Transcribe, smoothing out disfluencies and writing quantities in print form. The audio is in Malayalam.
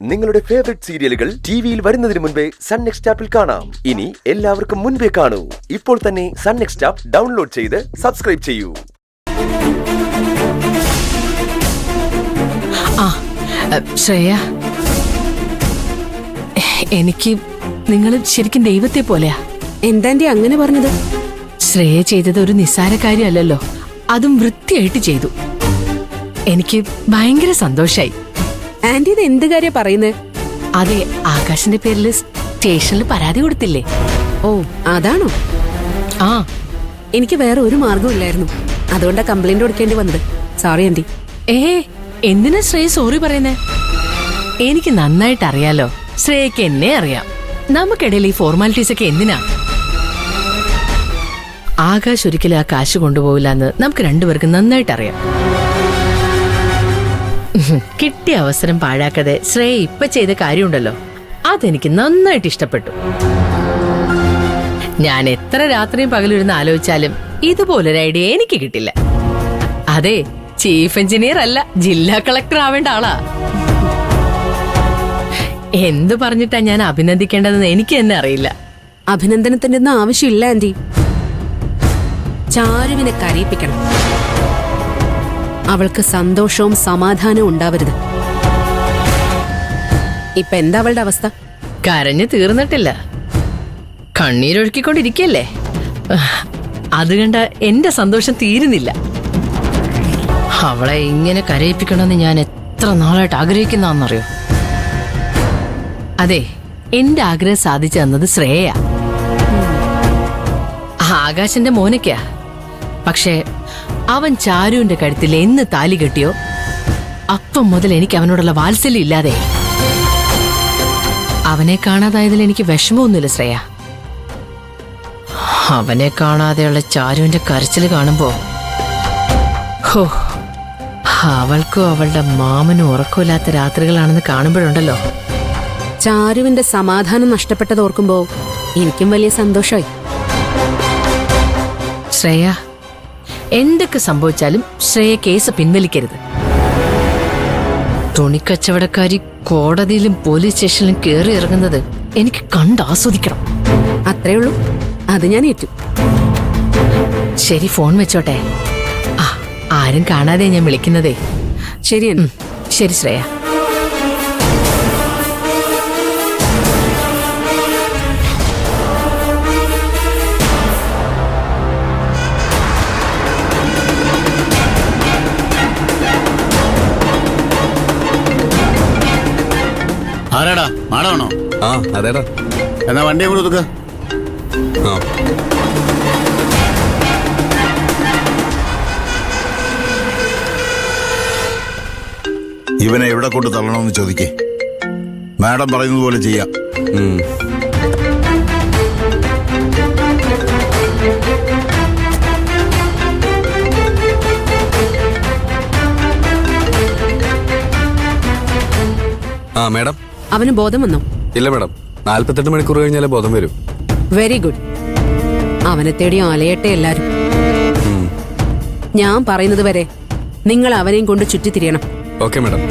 നിങ്ങളുടെ ഫേവറേറ്റ് സീരിയലുകൾ ടിവിയിൽ വരുന്നതിന് മുൻപേ സൺ നെക്സ്റ്റ് ആപ്പിൽ കാണാം. ഇനി എല്ലാവർക്കും മുൻപേ കാണൂ. ഇപ്പോൾ തന്നെ സൺ നെക്സ്റ്റ് ആപ്പ് ഡൗൺലോഡ് ചെയ്ത് സബ്സ്ക്രൈബ് ചെയ്യൂ. ശ്രേയ, എനിക്ക് നിങ്ങൾ ശരിക്കും ദൈവത്തെ പോലെയാ. എന്താ അങ്ങനെ പറഞ്ഞത്? ശ്രേയ ചെയ്തത് ഒരു നിസ്സാര കാര്യമല്ലല്ലോ, അതും വൃത്തിയായിട്ട് ചെയ്തു. എനിക്ക് ഭയങ്കര സന്തോഷായി. ആന്റി ഇത് എന്ത് കാര്യ പറയുന്നേ? അതെ, ആകാശിന്റെ പേരിൽ സ്റ്റേഷനിൽ പരാതി കൊടുത്തില്ലേ? ഓ അതാണോ? ആ, എനിക്ക് വേറെ ഒരു മാർഗവും ഇല്ലായിരുന്നു, അതുകൊണ്ടാ കംപ്ലൈന്റ് കൊടുക്കേണ്ടി വന്നത്. Sorry aunty. എന്തിനാ ശ്രേയ സോറി പറയുന്നേ? എനിക്ക് നന്നായിട്ട് അറിയാലോ, ശ്രേയക്ക് എന്നെ അറിയാം. നമുക്കിടയിൽ ഈ ഫോർമാലിറ്റീസ് ഒക്കെ എന്തിനാ? ആകാശ് ഒരിക്കലും ആ കാശ് കൊണ്ടുപോകില്ല എന്ന് നമുക്ക് രണ്ടുപേർക്കും നന്നായിട്ട് അറിയാം. കിട്ടിയ അവസരം പാഴാക്കാതെ ശ്രേയ ഇപ്പൊ ചെയ്ത കാര്യമുണ്ടല്ലോ, അതെനിക്ക് നന്നായിട്ട് ഇഷ്ടപ്പെട്ടു. ഞാൻ എത്ര രാത്രിയും പകലിരുന്ന് ആലോചിച്ചാലും ഇതുപോലൊരു ഐഡിയ എനിക്ക് കിട്ടില്ല. അതെ, ചീഫ് എഞ്ചിനീയർ അല്ല, ജില്ലാ കളക്ടർ ആവേണ്ട ആളാ. എന്തു പറഞ്ഞിട്ടാ ഞാൻ അഭിനന്ദിക്കേണ്ടതെന്ന് എനിക്ക് തന്നെ അറിയില്ല. അഭിനന്ദനത്തിന്റെ ഒന്നും ആവശ്യമില്ല ആന്റി. ചാരുവിനെ കരയിപ്പിക്കണം. അവൾക്ക് സന്തോഷവും സമാധാനവും ഉണ്ടാവരുത്. ഇപ്പൊ എന്താ അവളുടെ അവസ്ഥ? കരഞ്ഞു തീർന്നിട്ടില്ല, കണ്ണീരൊഴുക്കിക്കൊണ്ടിരിക്കല്ലേ. അത് കണ്ട എന്റെ സന്തോഷം തീരുന്നില്ല. അവളെ ഇങ്ങനെ കരയിപ്പിക്കണമെന്ന് ഞാൻ എത്ര നാളായിട്ട് ആഗ്രഹിക്കുന്നറിയോ. അതെ, എന്റെ ആഗ്രഹം സാധിച്ചു തന്നത് ശ്രേയ. ആകാശന്റെ മോനൊക്കെയാ. പക്ഷേ അവൻ ചാരുവിന്റെ കഴുത്തിൽ എന്ന് താലി കെട്ടിയോ അപ്പം മുതൽ എനിക്ക് അവനോടുള്ള വാത്സല്യം ഇല്ലാതെ. അവനെ കാണാതായതിൽ എനിക്ക് വിഷമമൊന്നുമില്ല ശ്രേയ. അവനെ കാണാതെയുള്ള ചാരുവിന്റെ കരച്ചിൽ കാണുമ്പോ ഹോ, അവൾക്കും അവളുടെ മാമനും ഉറക്കമില്ലാത്ത രാത്രികളാണെന്ന് കാണുമ്പോഴുണ്ടല്ലോ. ചാരുവിന്റെ സമാധാനം നഷ്ടപ്പെട്ടത് ഓർക്കുമ്പോ എനിക്കും വലിയ സന്തോഷമായി. ശ്രേയ, എന്തൊക്കെ സംഭവിച്ചാലും ശ്രേയ കേസ് പിൻവലിക്കരുത്. തുണിക്കച്ചവടക്കാരി കോടതിയിലും പോലീസ് സ്റ്റേഷനിലും കയറി ഇറങ്ങുന്നത് എനിക്ക് കണ്ടാസ്വദിക്കണം. അത്രേ ഉള്ളൂ, അത് ഞാൻ ഏറ്റു. ശരി, ഫോൺ വെച്ചോട്ടെ. ആരും കാണാതെ ഞാൻ വിളിക്കുന്നതേ. ശരിയാണ്. ശരി ശ്രേയ. ആരാടാ? മാടാണോ? ആ അതേടാ. എന്നാ വണ്ടി കൂടെ ഒതുക്ക. ഇവനെ എവിടെ കൊണ്ട് തള്ളണമെന്ന് ചോദിക്കേ. മാഡം പറയുന്നത് പോലെ ചെയ്യാം. ആ മാഡം. അവന് ബോധം വന്നോ? ഇല്ല മാഡം, 48 മണിക്കൂർ കഴിഞ്ഞാലേ ബോധം വരും. Very good. അവനെ തേടി അലയട്ടെ എല്ലാരും. ഞാൻ പറയുന്നത് വരെ നിങ്ങൾ അവനെയും കൊണ്ട് ചുറ്റിത്തിരിയണം. Okay madam.